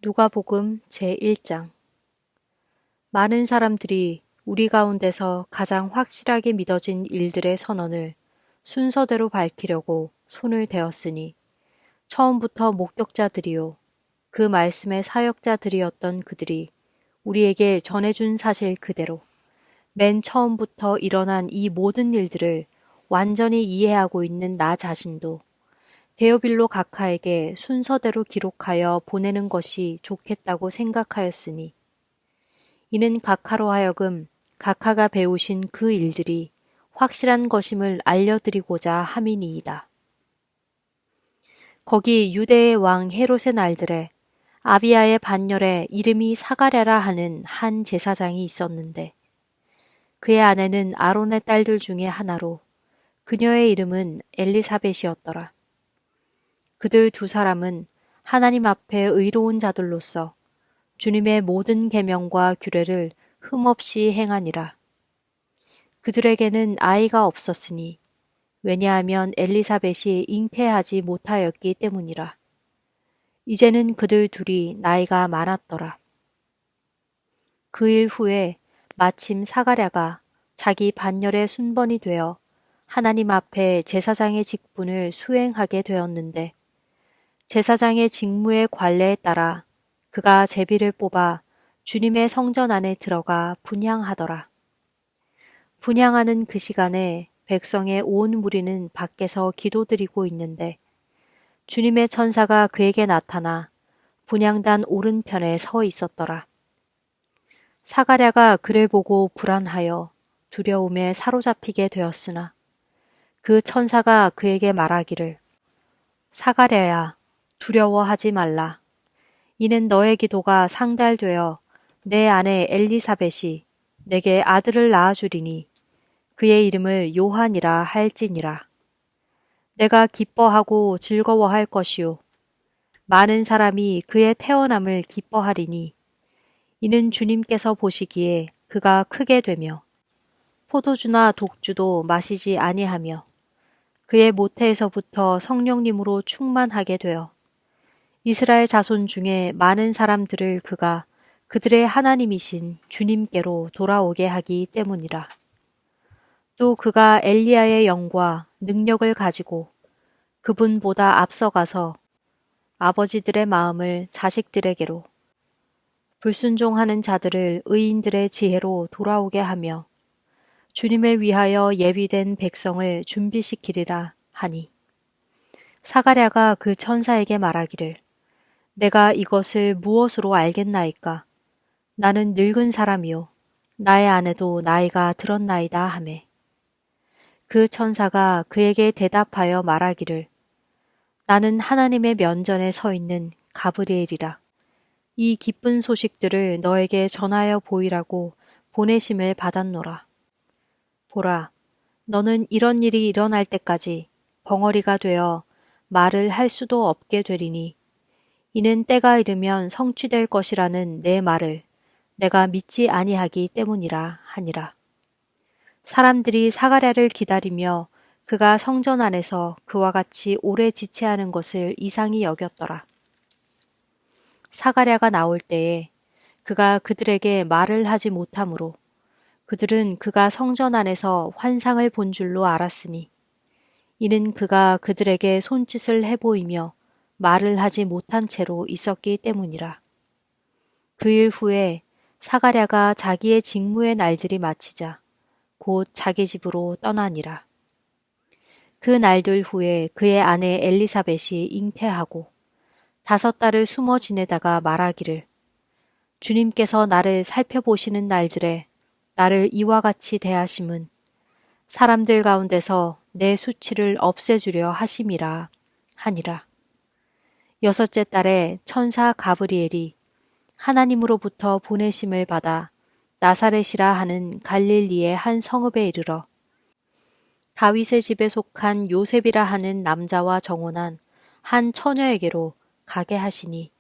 누가복음 제1장. 많은 사람들이 우리 가운데서 가장 확실하게 믿어진 일들의 선언을 순서대로 밝히려고 손을 대었으니 처음부터 목격자들이요 그 말씀의 사역자들이었던 그들이 우리에게 전해준 사실 그대로 맨 처음부터 일어난 이 모든 일들을 완전히 이해하고 있는 나 자신도 데오빌로 각하에게 순서대로 기록하여 보내는 것이 좋겠다고 생각하였으니 이는 각하로 하여금 각하가 배우신 그 일들이 확실한 것임을 알려드리고자 함이니이다. 거기 유대의 왕 헤롯의 날들에 아비야의 반열에 이름이 사가랴라 하는 한 제사장이 있었는데 그의 아내는 아론의 딸들 중에 하나로 그녀의 이름은 엘리사벳이었더라. 그들 두 사람은 하나님 앞에 의로운 자들로서 주님의 모든 계명과 규례를 흠없이 행하니라. 그들에게는 아이가 없었으니 왜냐하면 엘리사벳이 잉태하지 못하였기 때문이라. 이제는 그들 둘이 나이가 많았더라. 그 일 후에 마침 사가랴가 자기 반열의 순번이 되어 하나님 앞에 제사장의 직분을 수행하게 되었는데 제사장의 직무의 관례에 따라 그가 제비를 뽑아 주님의 성전 안에 들어가 분향하더라. 분향하는 그 시간에 백성의 온 무리는 밖에서 기도드리고 있는데 주님의 천사가 그에게 나타나 분향단 오른편에 서 있었더라. 사가랴가 그를 보고 불안하여 두려움에 사로잡히게 되었으나 그 천사가 그에게 말하기를 사가랴야 두려워하지 말라. 이는 너의 기도가 상달되어 내 아내 엘리사벳이 내게 아들을 낳아주리니 그의 이름을 요한이라 할지니라. 내가 기뻐하고 즐거워할 것이요 많은 사람이 그의 태어남을 기뻐하리니 이는 주님께서 보시기에 그가 크게 되며 포도주나 독주도 마시지 아니하며 그의 모태에서부터 성령님으로 충만하게 되어 이스라엘 자손 중에 많은 사람들을 그가 그들의 하나님이신 주님께로 돌아오게 하기 때문이라. 또 그가 엘리야의 영과 능력을 가지고 그분보다 앞서가서 아버지들의 마음을 자식들에게로 불순종하는 자들을 의인들의 지혜로 돌아오게 하며 주님을 위하여 예비된 백성을 준비시키리라 하니 사가랴가 그 천사에게 말하기를 내가 이것을 무엇으로 알겠나이까? 나는 늙은 사람이요 나의 아내도 나이가 들었나이다 하매 그 천사가 그에게 대답하여 말하기를 나는 하나님의 면전에 서 있는 가브리엘이라. 이 기쁜 소식들을 너에게 전하여 보이라고 보내심을 받았노라. 보라, 너는 이런 일이 일어날 때까지 벙어리가 되어 말을 할 수도 없게 되리니 이는 때가 이르면 성취될 것이라는 내 말을 내가 믿지 아니하기 때문이라 하니라. 사람들이 사가랴를 기다리며 그가 성전 안에서 그와 같이 오래 지체하는 것을 이상히 여겼더라. 사가랴가 나올 때에 그가 그들에게 말을 하지 못하므로 그들은 그가 성전 안에서 환상을 본 줄로 알았으니 이는 그가 그들에게 손짓을 해보이며 말을 하지 못한 채로 있었기 때문이라. 그 일 후에 사가랴가 자기의 직무의 날들이 마치자 곧 자기 집으로 떠나니라. 그 날들 후에 그의 아내 엘리사벳이 잉태하고 5달을 숨어 지내다가 말하기를 주님께서 나를 살펴보시는 날들에 나를 이와 같이 대하심은 사람들 가운데서 내 수치를 없애주려 하심이라 하니라. 6째 달에 천사 가브리엘이 하나님으로부터 보내심을 받아 나사렛이라 하는 갈릴리의 한 성읍에 이르러 다윗의 집에 속한 요셉이라 하는 남자와 정혼한 한 처녀에게로 가게 하시니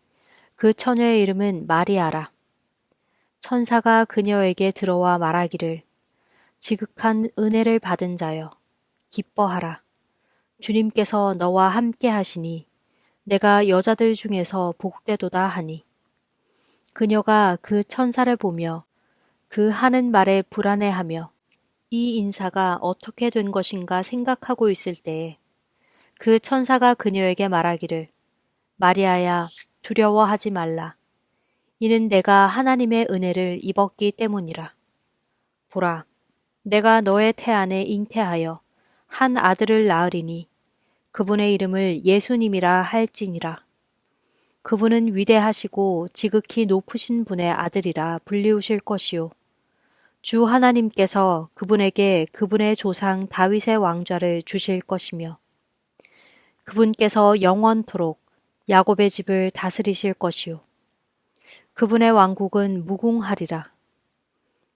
그 처녀의 이름은 마리아라. 천사가 그녀에게 들어와 말하기를 지극한 은혜를 받은 자여 기뻐하라. 주님께서 너와 함께 하시니 내가 여자들 중에서 복되도다 하니 그녀가 그 천사를 보며 그 하는 말에 불안해하며 이 인사가 어떻게 된 것인가 생각하고 있을 때에 그 천사가 그녀에게 말하기를 마리아야 두려워하지 말라. 이는 내가 하나님의 은혜를 입었기 때문이라. 보라, 내가 너의 태안에 잉태하여 한 아들을 낳으리니 그분의 이름을 예수님이라 할지니라. 그분은 위대하시고 지극히 높으신 분의 아들이라 불리우실 것이요. 주 하나님께서 그분에게 그분의 조상 다윗의 왕좌를 주실 것이며 그분께서 영원토록 야곱의 집을 다스리실 것이요. 그분의 왕국은 무궁하리라.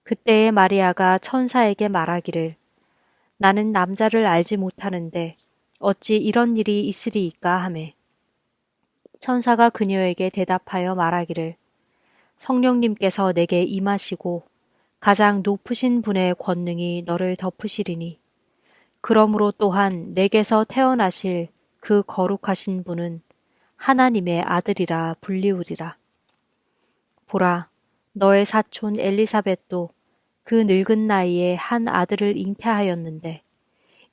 그때에 마리아가 천사에게 말하기를 나는 남자를 알지 못하는데 어찌 이런 일이 있으리이까 하매 천사가 그녀에게 대답하여 말하기를 성령님께서 내게 임하시고 가장 높으신 분의 권능이 너를 덮으시리니 그러므로 또한 내게서 태어나실 그 거룩하신 분은 하나님의 아들이라 불리우리라. 보라, 너의 사촌 엘리사벳도 그 늙은 나이에 한 아들을 잉태하였는데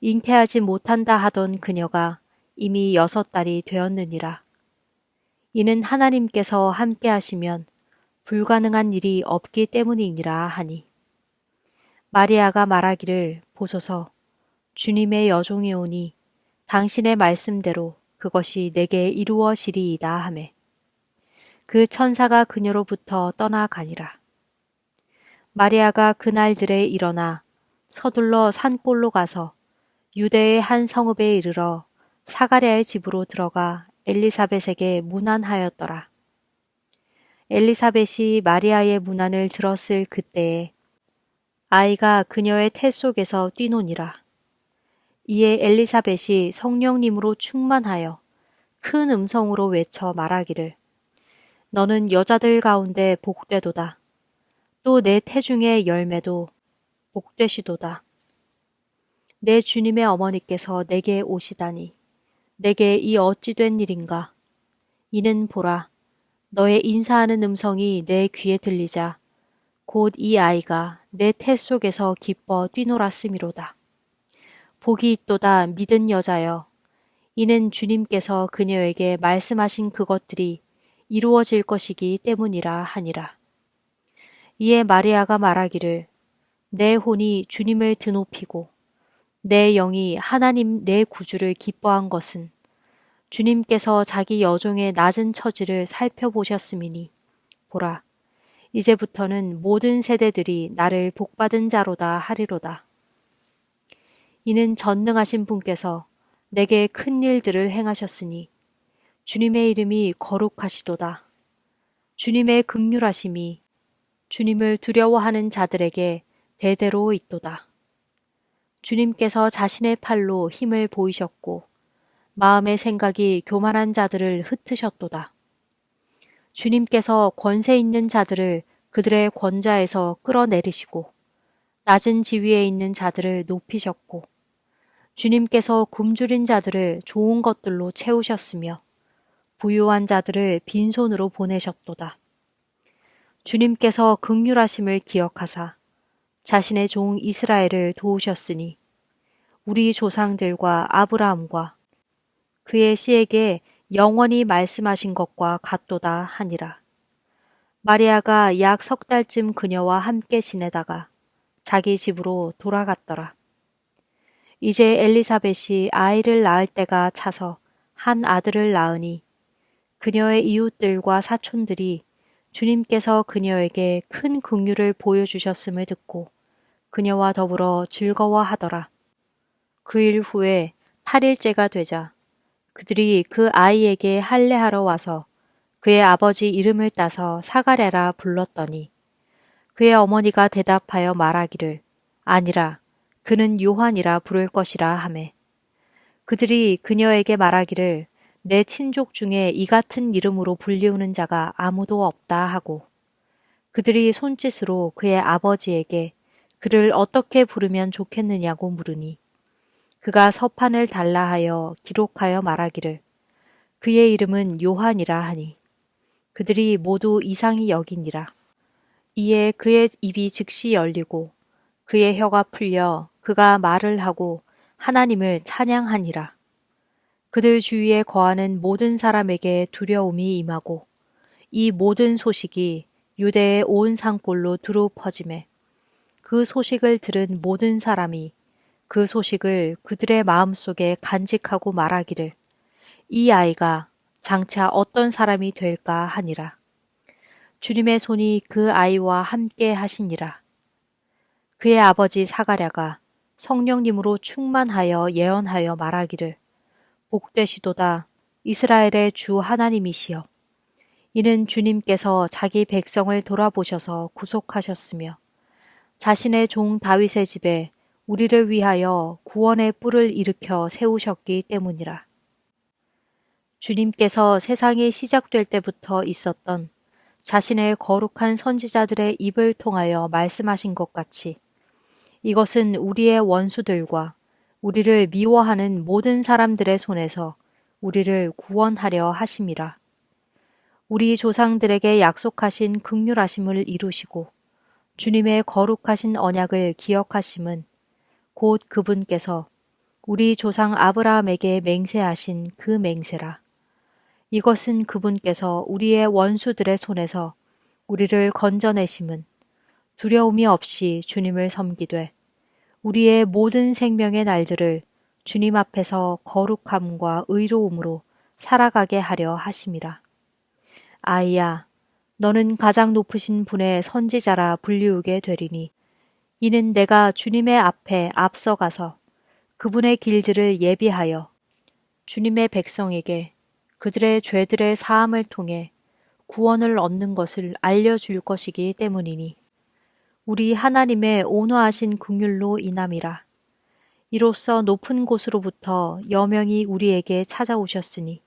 잉태하지 못한다 하던 그녀가 이미 6달이 되었느니라. 이는 하나님께서 함께 하시면 불가능한 일이 없기 때문이니라 하니 마리아가 말하기를 보소서 주님의 여종이 오니 당신의 말씀대로 그것이 내게 이루어지리이다 하매 그 천사가 그녀로부터 떠나가니라. 마리아가 그날들에 일어나 서둘러 산골로 가서 유대의 한 성읍에 이르러 사가랴의 집으로 들어가 엘리사벳에게 문안하였더라. 엘리사벳이 마리아의 문안을 들었을 그때에 아이가 그녀의 태 속에서 뛰노니라. 이에 엘리사벳이 성령님으로 충만하여 큰 음성으로 외쳐 말하기를 너는 여자들 가운데 복되도다. 또 내 태중의 열매도 복되시도다. 내 주님의 어머니께서 내게 오시다니 내게 이 어찌 된 일인가. 이는 보라 너의 인사하는 음성이 내 귀에 들리자 곧 이 아이가 내 태 속에서 기뻐 뛰놀았음이로다. 복이 있도다 믿은 여자여. 이는 주님께서 그녀에게 말씀하신 그것들이 이루어질 것이기 때문이라 하니라. 이에 마리아가 말하기를 내 혼이 주님을 드높이고 내 영이 하나님 내 구주를 기뻐한 것은 주님께서 자기 여종의 낮은 처지를 살펴보셨음이니 보라 이제부터는 모든 세대들이 나를 복받은 자로다 하리로다. 이는 전능하신 분께서 내게 큰 일들을 행하셨으니 주님의 이름이 거룩하시도다. 주님의 긍휼하심이 주님을 두려워하는 자들에게 대대로 있도다. 주님께서 자신의 팔로 힘을 보이셨고 마음의 생각이 교만한 자들을 흩으셨도다. 주님께서 권세 있는 자들을 그들의 권좌에서 끌어내리시고 낮은 지위에 있는 자들을 높이셨고 주님께서 굶주린 자들을 좋은 것들로 채우셨으며 부유한 자들을 빈손으로 보내셨도다. 주님께서 긍휼하심을 기억하사 자신의 종 이스라엘을 도우셨으니 우리 조상들과 아브라함과 그의 씨에게 영원히 말씀하신 것과 같도다 하니라. 마리아가 약 3달쯤 그녀와 함께 지내다가 자기 집으로 돌아갔더라. 이제 엘리사벳이 아이를 낳을 때가 차서 한 아들을 낳으니 그녀의 이웃들과 사촌들이 주님께서 그녀에게 큰 긍휼을 보여주셨음을 듣고 그녀와 더불어 즐거워하더라. 그 일 후에 8일째가 되자 그들이 그 아이에게 할례하러 와서 그의 아버지 이름을 따서 사가랴라 불렀더니 그의 어머니가 대답하여 말하기를 아니라 그는 요한이라 부를 것이라 하매 그들이 그녀에게 말하기를 내 친족 중에 이 같은 이름으로 불리우는 자가 아무도 없다 하고 그들이 손짓으로 그의 아버지에게 그를 어떻게 부르면 좋겠느냐고 물으니 그가 서판을 달라 하여 기록하여 말하기를 그의 이름은 요한이라 하니 그들이 모두 이상히 여기니라. 이에 그의 입이 즉시 열리고 그의 혀가 풀려 그가 말을 하고 하나님을 찬양하니라. 그들 주위에 거하는 모든 사람에게 두려움이 임하고 이 모든 소식이 유대의 온 산골로 두루 퍼지매 그 소식을 들은 모든 사람이 그 소식을 그들의 마음속에 간직하고 말하기를 이 아이가 장차 어떤 사람이 될까 하니라. 주님의 손이 그 아이와 함께 하시니라. 그의 아버지 사가랴가 성령님으로 충만하여 예언하여 말하기를 복되시도다 이스라엘의 주 하나님이시여. 이는 주님께서 자기 백성을 돌아보셔서 구속하셨으며 자신의 종 다윗의 집에 우리를 위하여 구원의 뿔을 일으켜 세우셨기 때문이라. 주님께서 세상이 시작될 때부터 있었던 자신의 거룩한 선지자들의 입을 통하여 말씀하신 것 같이 이것은 우리의 원수들과 우리를 미워하는 모든 사람들의 손에서 우리를 구원하려 하심이라. 우리 조상들에게 약속하신 긍휼하심을 이루시고 주님의 거룩하신 언약을 기억하심은 곧 그분께서 우리 조상 아브라함에게 맹세하신 그 맹세라. 이것은 그분께서 우리의 원수들의 손에서 우리를 건져내심은 두려움이 없이 주님을 섬기되 우리의 모든 생명의 날들을 주님 앞에서 거룩함과 의로움으로 살아가게 하려 하심이라. 아이야, 너는 가장 높으신 분의 선지자라 불리우게 되리니 이는 내가 주님의 앞에 앞서가서 그분의 길들을 예비하여 주님의 백성에게 그들의 죄들의 사함을 통해 구원을 얻는 것을 알려줄 것이기 때문이니 우리 하나님의 온화하신 긍휼로 인함이라. 이로써 높은 곳으로부터 여명이 우리에게 찾아오셨으니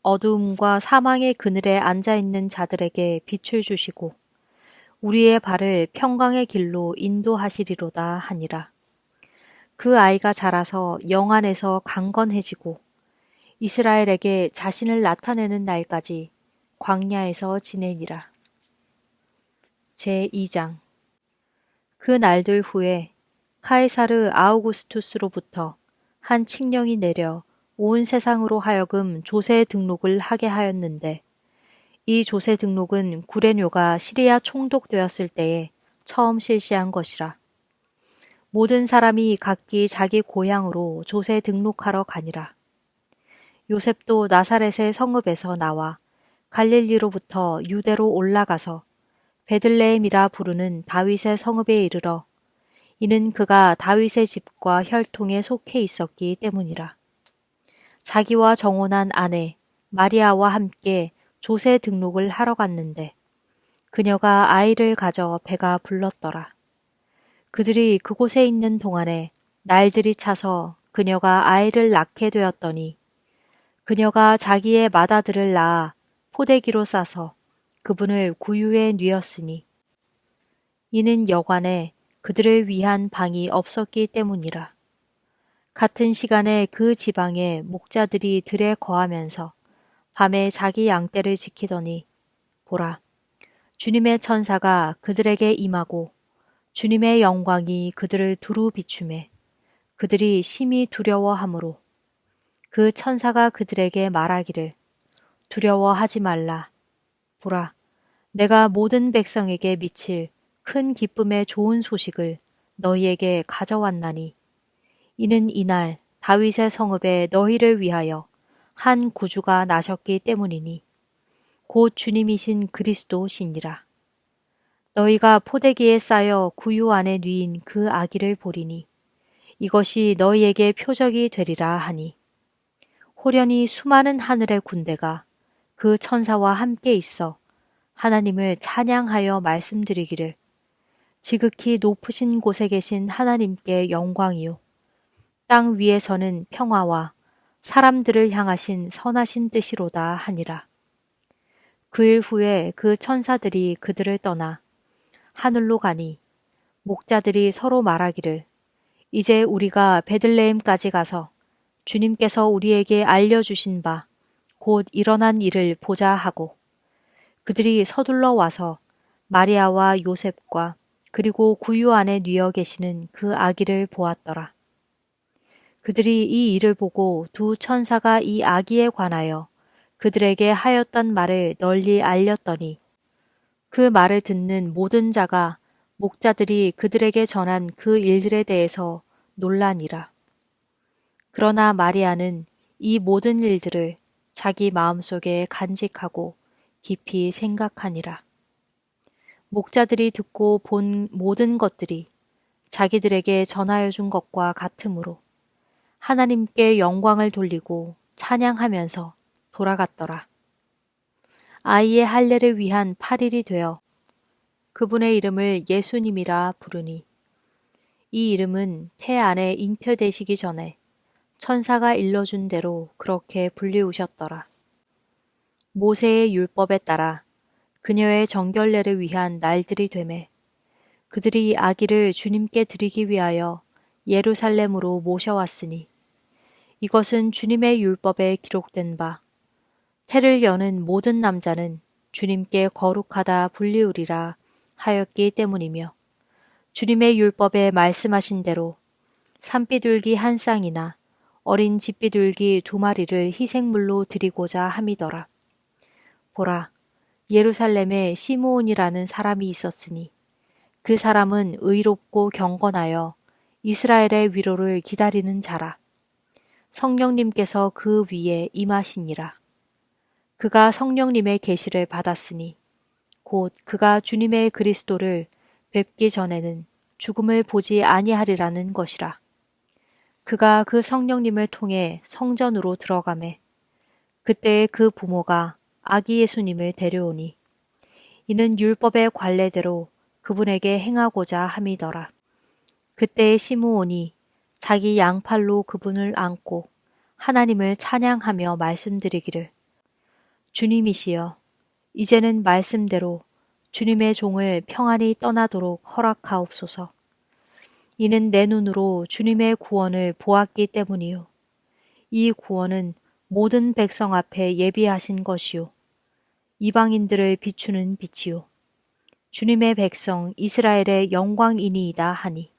어두움과 사망의 그늘에 앉아있는 자들에게 빛을 주시고 우리의 발을 평강의 길로 인도하시리로다 하니라. 그 아이가 자라서 영안에서 강건해지고 이스라엘에게 자신을 나타내는 날까지 광야에서 지내니라. 제2장. 그 날들 후에 카이사르 아우구스투스로부터 한 칙령이 내려 온 세상으로 하여금 조세 등록을 하게 하였는데 이 조세 등록은 구레뇨가 시리아 총독되었을 때에 처음 실시한 것이라. 모든 사람이 각기 자기 고향으로 조세 등록하러 가니라. 요셉도 나사렛의 성읍에서 나와 갈릴리로부터 유대로 올라가서 베들레헴이라 부르는 다윗의 성읍에 이르러 이는 그가 다윗의 집과 혈통에 속해 있었기 때문이라. 자기와 정혼한 아내 마리아와 함께 조세 등록을 하러 갔는데 그녀가 아이를 가져 배가 불렀더라. 그들이 그곳에 있는 동안에 날들이 차서 그녀가 아이를 낳게 되었더니 그녀가 자기의 맏아들을 낳아 포대기로 싸서 그분을 구유에 뉘었으니 이는 여관에 그들을 위한 방이 없었기 때문이라. 같은 시간에 그 지방에 목자들이 들에 거하면서 밤에 자기 양떼를 지키더니 보라, 주님의 천사가 그들에게 임하고 주님의 영광이 그들을 두루 비추매 그들이 심히 두려워하므로 그 천사가 그들에게 말하기를 두려워하지 말라. 보라, 내가 모든 백성에게 미칠 큰 기쁨의 좋은 소식을 너희에게 가져왔나니 이는 이날 다윗의 성읍에 너희를 위하여 한 구주가 나셨기 때문이니 곧 주님이신 그리스도시니라. 너희가 포대기에 쌓여 구유 안에 뉘인 그 아기를 보리니 이것이 너희에게 표적이 되리라 하니 호련히 수많은 하늘의 군대가 그 천사와 함께 있어 하나님을 찬양하여 말씀드리기를 지극히 높으신 곳에 계신 하나님께 영광이요 땅 위에서는 평화와 사람들을 향하신 선하신 뜻이로다 하니라. 그 일 후에 그 천사들이 그들을 떠나 하늘로 가니 목자들이 서로 말하기를 이제 우리가 베들레헴까지 가서 주님께서 우리에게 알려주신 바 곧 일어난 일을 보자 하고 그들이 서둘러 와서 마리아와 요셉과 그리고 구유 안에 뉘어 계시는 그 아기를 보았더라. 그들이 이 일을 보고 두 천사가 이 아기에 관하여 그들에게 하였던 말을 널리 알렸더니 그 말을 듣는 모든 자가 목자들이 그들에게 전한 그 일들에 대해서 놀라니라. 그러나 마리아는 이 모든 일들을 자기 마음속에 간직하고 깊이 생각하니라. 목자들이 듣고 본 모든 것들이 자기들에게 전하여 준 것과 같으므로 하나님께 영광을 돌리고 찬양하면서 돌아갔더라. 아이의 할례를 위한 8일이 되어 그분의 이름을 예수님이라 부르니 이 이름은 태 안에 잉태되시기 전에 천사가 일러준 대로 그렇게 불리우셨더라. 모세의 율법에 따라 그녀의 정결례를 위한 날들이 되매 그들이 아기를 주님께 드리기 위하여 예루살렘으로 모셔왔으니 이것은 주님의 율법에 기록된 바 태를 여는 모든 남자는 주님께 거룩하다 불리우리라 하였기 때문이며 주님의 율법에 말씀하신 대로 산비둘기 한 쌍이나 어린 집비둘기 2마리를 희생물로 드리고자 함이더라. 보라, 예루살렘에 시므온이라는 사람이 있었으니 그 사람은 의롭고 경건하여 이스라엘의 위로를 기다리는 자라. 성령님께서 그 위에 임하시니라. 그가 성령님의 계시를 받았으니 곧 그가 주님의 그리스도를 뵙기 전에는 죽음을 보지 아니하리라는 것이라. 그가 그 성령님을 통해 성전으로 들어가매 그때에 그 부모가 아기 예수님을 데려오니 이는 율법의 관례대로 그분에게 행하고자 함이더라. 그때에 시므온이 자기 양팔로 그분을 안고 하나님을 찬양하며 말씀드리기를 주님이시여 이제는 말씀대로 주님의 종을 평안히 떠나도록 허락하옵소서. 이는 내 눈으로 주님의 구원을 보았기 때문이요. 이 구원은 모든 백성 앞에 예비하신 것이요. 이방인들을 비추는 빛이요. 주님의 백성 이스라엘의 영광이니이다 하니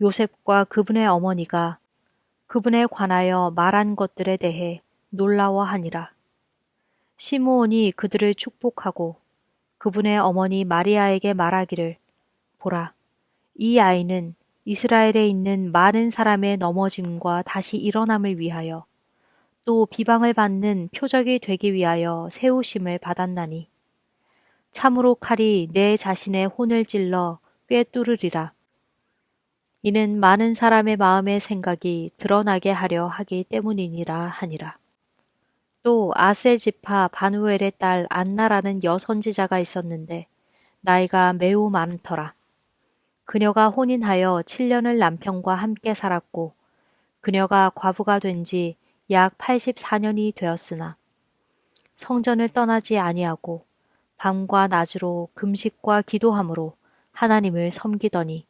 요셉과 그분의 어머니가 그분에 관하여 말한 것들에 대해 놀라워하니라. 시므온이 그들을 축복하고 그분의 어머니 마리아에게 말하기를 보라, 이 아이는 이스라엘에 있는 많은 사람의 넘어짐과 다시 일어남을 위하여 또 비방을 받는 표적이 되기 위하여 세우심을 받았나니 참으로 칼이 내 자신의 혼을 찔러 꿰뚫으리라. 이는 많은 사람의 마음의 생각이 드러나게 하려 하기 때문이니라 하니라. 또 아셀 지파 바누엘의 딸 안나라는 여선지자가 있었는데 나이가 매우 많더라. 그녀가 혼인하여 7년을 남편과 함께 살았고 그녀가 과부가 된 지 약 84년이 되었으나 성전을 떠나지 아니하고 밤과 낮으로 금식과 기도함으로 하나님을 섬기더니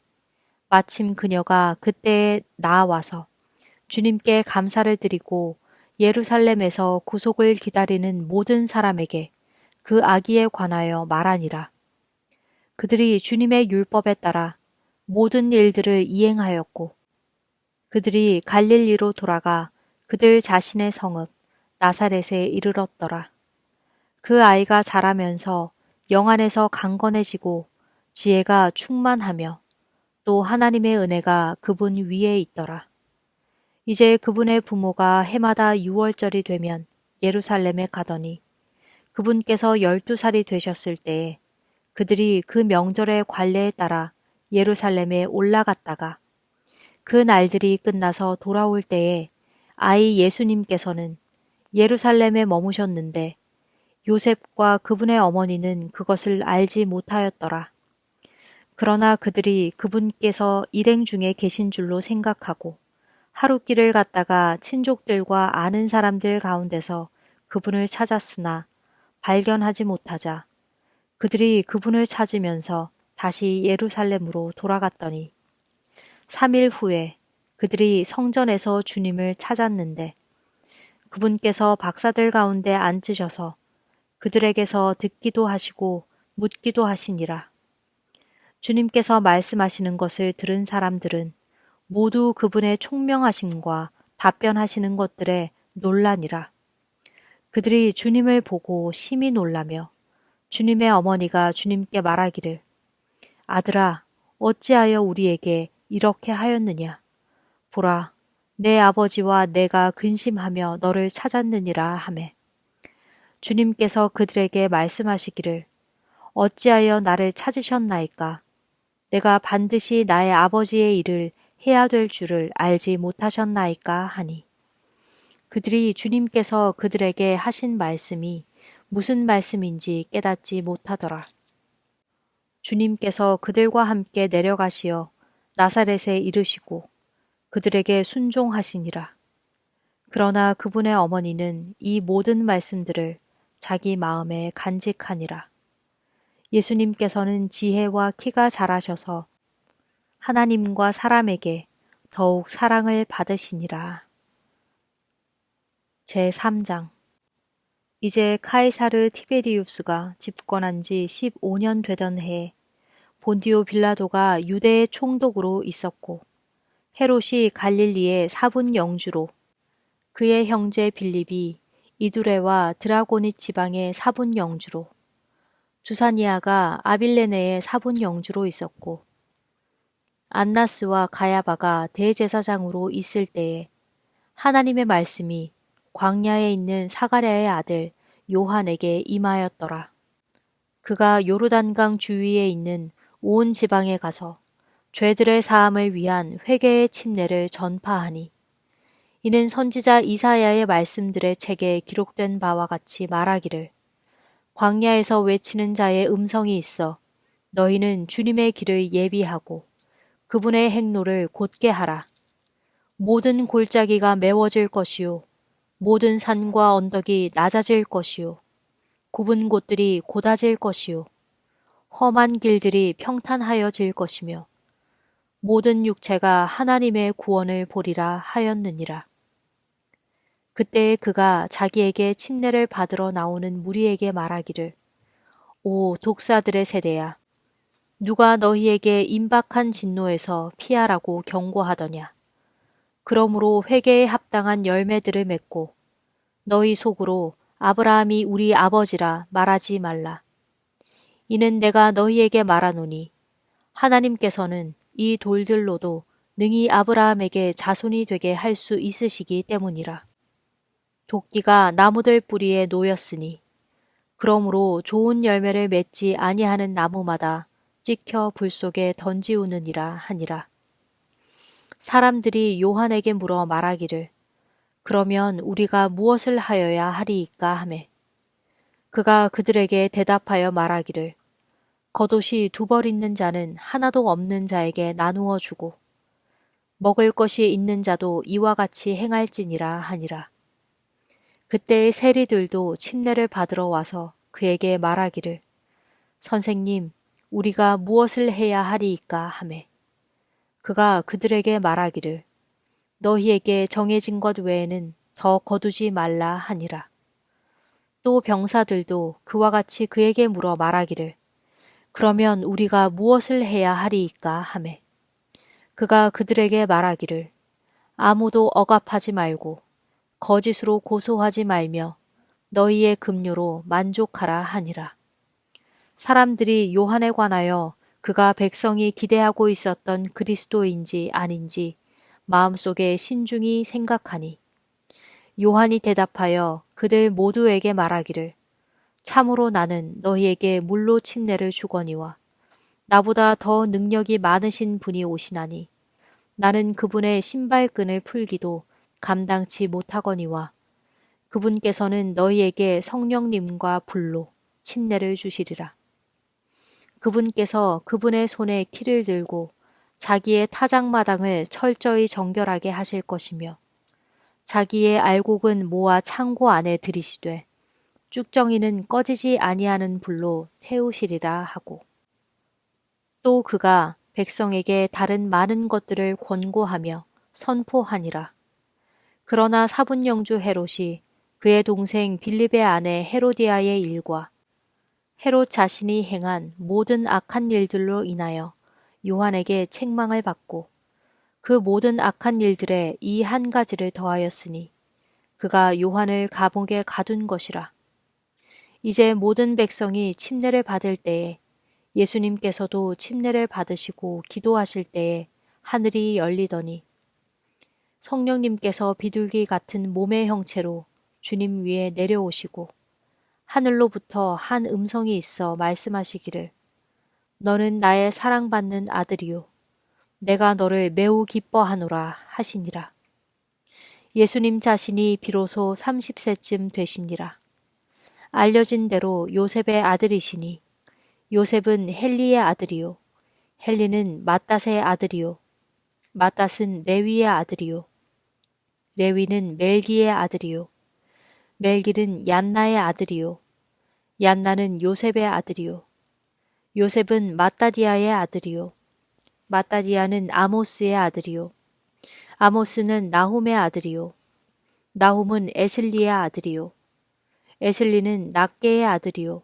마침 그녀가 그때에 나아와서 주님께 감사를 드리고 예루살렘에서 구속을 기다리는 모든 사람에게 그 아기에 관하여 말하니라. 그들이 주님의 율법에 따라 모든 일들을 이행하였고 그들이 갈릴리로 돌아가 그들 자신의 성읍 나사렛에 이르렀더라. 그 아이가 자라면서 영안에서 강건해지고 지혜가 충만하며 또 하나님의 은혜가 그분 위에 있더라. 이제 그분의 부모가 해마다 6월절이 되면 예루살렘에 가더니 그분께서 12살이 되셨을 때에 그들이 그 명절의 관례에 따라 예루살렘에 올라갔다가 그 날들이 끝나서 돌아올 때에 아이 예수님께서는 예루살렘에 머무셨는데 요셉과 그분의 어머니는 그것을 알지 못하였더라. 그러나 그들이 그분께서 일행 중에 계신 줄로 생각하고 하룻길을 갔다가 친족들과 아는 사람들 가운데서 그분을 찾았으나 발견하지 못하자 그들이 그분을 찾으면서 다시 예루살렘으로 돌아갔더니 3일 후에 그들이 성전에서 주님을 찾았는데 그분께서 박사들 가운데 앉으셔서 그들에게서 듣기도 하시고 묻기도 하시니라. 주님께서 말씀하시는 것을 들은 사람들은 모두 그분의 총명하심과 답변하시는 것들에 놀라니라. 그들이 주님을 보고 심히 놀라며 주님의 어머니가 주님께 말하기를 아들아 어찌하여 우리에게 이렇게 하였느냐 보라 내 아버지와 내가 근심하며 너를 찾았느니라 하매 주님께서 그들에게 말씀하시기를 어찌하여 나를 찾으셨나이까 내가 반드시 나의 아버지의 일을 해야 될 줄을 알지 못하셨나이까 하니 그들이 주님께서 그들에게 하신 말씀이 무슨 말씀인지 깨닫지 못하더라. 주님께서 그들과 함께 내려가시어 나사렛에 이르시고 그들에게 순종하시니라. 그러나 그분의 어머니는 이 모든 말씀들을 자기 마음에 간직하니라. 예수님께서는 지혜와 키가 자라셔서 하나님과 사람에게 더욱 사랑을 받으시니라. 제3장 이제 카이사르 티베리우스가 집권한 지 15년 되던 해에 본디오 빌라도가 유대의 총독으로 있었고 헤롯이 갈릴리의 사분 영주로 그의 형제 빌립이 이두레와 드라고니 지방의 사분 영주로 주사니아가 아빌레네의 사분 영주로 있었고 안나스와 가야바가 대제사장으로 있을 때에 하나님의 말씀이 광야에 있는 사가랴의 아들 요한에게 임하였더라. 그가 요르단강 주위에 있는 온 지방에 가서 죄들의 사함을 위한 회개의 침례를 전파하니 이는 선지자 이사야의 말씀들의 책에 기록된 바와 같이 말하기를 광야에서 외치는 자의 음성이 있어 너희는 주님의 길을 예비하고 그분의 행로를 곧게 하라. 모든 골짜기가 메워질 것이요 모든 산과 언덕이 낮아질 것이요 굽은 곳들이 곧아질 것이요 험한 길들이 평탄하여질 것이며 모든 육체가 하나님의 구원을 보리라 하였느니라. 그때에 그가 자기에게 침례를 받으러 나오는 무리에게 말하기를 오 독사들의 세대야 누가 너희에게 임박한 진노에서 피하라고 경고하더냐. 그러므로 회개에 합당한 열매들을 맺고 너희 속으로 아브라함이 우리 아버지라 말하지 말라. 이는 내가 너희에게 말하노니 하나님께서는 이 돌들로도 능히 아브라함에게 자손이 되게 할 수 있으시기 때문이라. 도끼가 나무들 뿌리에 놓였으니 그러므로 좋은 열매를 맺지 아니하는 나무마다 찍혀 불 속에 던지우느니라 하니라. 사람들이 요한에게 물어 말하기를 그러면 우리가 무엇을 하여야 하리이까 하매 그가 그들에게 대답하여 말하기를 겉옷이 두 벌 있는 자는 하나도 없는 자에게 나누어 주고 먹을 것이 있는 자도 이와 같이 행할지니라 하니라. 그때의 세리들도 침례를 받으러 와서 그에게 말하기를 선생님 우리가 무엇을 해야 하리이까 하매 그가 그들에게 말하기를 너희에게 정해진 것 외에는 더 거두지 말라 하니라. 또 병사들도 그와 같이 그에게 물어 말하기를 그러면 우리가 무엇을 해야 하리이까 하매 그가 그들에게 말하기를 아무도 억압하지 말고 거짓으로 고소하지 말며 너희의 급료로 만족하라 하니라. 사람들이 요한에 관하여 그가 백성이 기대하고 있었던 그리스도인지 아닌지 마음속에 신중히 생각하니 요한이 대답하여 그들 모두에게 말하기를 참으로 나는 너희에게 물로 침례를 주거니와 나보다 더 능력이 많으신 분이 오시나니 나는 그분의 신발끈을 풀기도 감당치 못하거니와 그분께서는 너희에게 성령님과 불로 침례를 주시리라. 그분께서 그분의 손에 키를 들고 자기의 타작마당을 철저히 정결하게 하실 것이며 자기의 알곡은 모아 창고 안에 들이시되 쭉정이는 꺼지지 아니하는 불로 태우시리라 하고 또 그가 백성에게 다른 많은 것들을 권고하며 선포하니라. 그러나 사분영주 헤롯이 그의 동생 빌립의 아내 헤로디아의 일과 헤롯 자신이 행한 모든 악한 일들로 인하여 요한에게 책망을 받고 그 모든 악한 일들에 이 한 가지를 더하였으니 그가 요한을 감옥에 가둔 것이라. 이제 모든 백성이 침례를 받을 때에 예수님께서도 침례를 받으시고 기도하실 때에 하늘이 열리더니 성령님께서 비둘기 같은 몸의 형체로 주님 위에 내려오시고 하늘로부터 한 음성이 있어 말씀하시기를 너는 나의 사랑받는 아들이요 내가 너를 매우 기뻐하노라 하시니라. 예수님 자신이 비로소 30세쯤 되시니라. 알려진 대로 요셉의 아들이시니 요셉은 헬리의 아들이요 헬리는 맏닷의 아들이요 맏닷은 레위의 아들이요 레위는 멜기의 아들이요 멜기는 얀나의 아들이요 얀나는 요셉의 아들이요 요셉은 마따디아의 아들이요 마따디아는 아모스의 아들이요 아모스는 나훔의 아들이요 나훔은 에슬리의 아들이요 에슬리는 낫게의 아들이요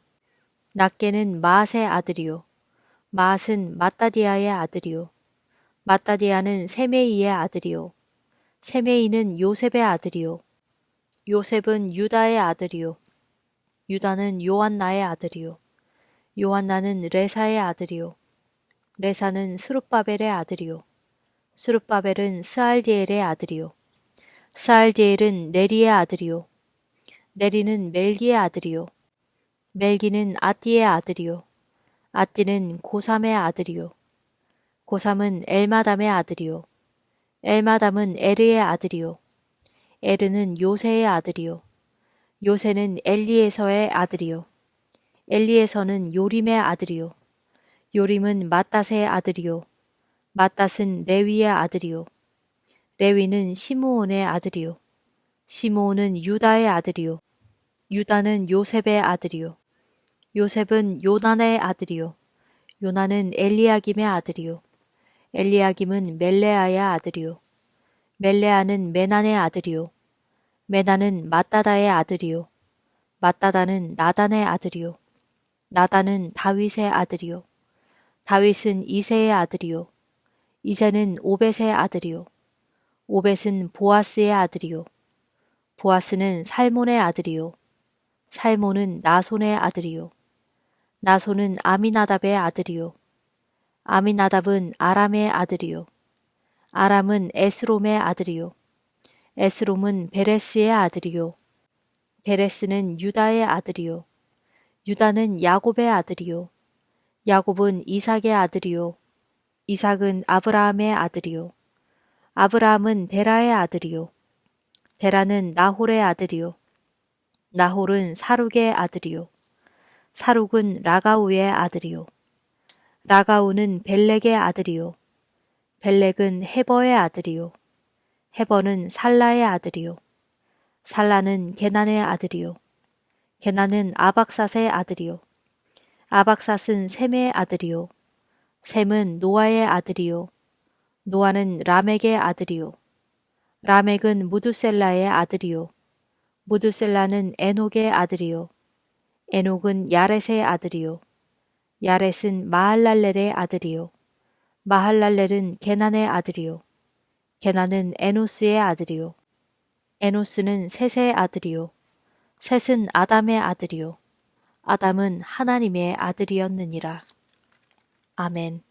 낫게는 마앗의 아들이요 마앗은 마따디아의 아들이요 마따디아는 세메이의 아들이요 세메이는 요셉의 아들이요 요셉은 유다의 아들이요 유다는 요한나의 아들이요 요한나는 레사의 아들이요 레사는 스룹바벨의 아들이요 스룹바벨은 스알디엘의 아들이요 스알디엘은 네리의 아들이요 네리는 멜기의 아들이요 멜기는 아띠의 아들이요 아띠는 고삼의 아들이요 고삼은 엘마담의 아들이요 엘마담은 에르의 아들이요 에르는 요세의 아들이요 요세는 엘리에서의 아들이요 엘리에서는 요림의 아들이요 요림은 맏닷의 아들이요 맏닷은 레위의 아들이요 레위는 시므온의 아들이요 시므온은 유다의 아들이요 유다는 요셉의 아들이요 요셉은 요난의 아들이요 요난은 엘리야김의 아들이요 엘리야김은 멜레아의 아들이요 멜레아는 메난의 아들이요 메난은 맏다다의 아들이요 맏다다는 나단의 아들이요 나단은 다윗의 아들이요 다윗은 이새의 아들이요 이새는 오벳의 아들이요 오벳은 보아스의 아들이요 보아스는 살몬의 아들이요 살몬은 나손의 아들이요 나손은 아미나답의 아들이요 아미나답은 아람의 아들이요 아람은 에스롬의 아들이요 에스롬은 베레스의 아들이요 베레스는 유다의 아들이요 유다는 야곱의 아들이요 야곱은 이삭의 아들이요 이삭은 아브라함의 아들이요 아브라함은 데라의 아들이요 데라는 나홀의 아들이요 나홀은 사룩의 아들이요 사룩은 라가우의 아들이요 라가우는 벨렉의 아들이요 벨렉은 헤버의 아들이요 헤버는 살라의 아들이요 살라는 게난의 아들이요 게난은 아박삿의 아들이요 아박삿은 셈의 아들이요 셈은 노아의 아들이요 노아는 라멕의 아들이요 라멕은 무두셀라의 아들이요 무두셀라는 에녹의 아들이요 에녹은 야렛의 아들이요 야렛은 마할랄렐의 아들이요 마할랄렐은 게난의 아들이요 게난은 에노스의 아들이요 에노스는 셋의 아들이요 셋은 아담의 아들이요 아담은 하나님의 아들이었느니라. 아멘.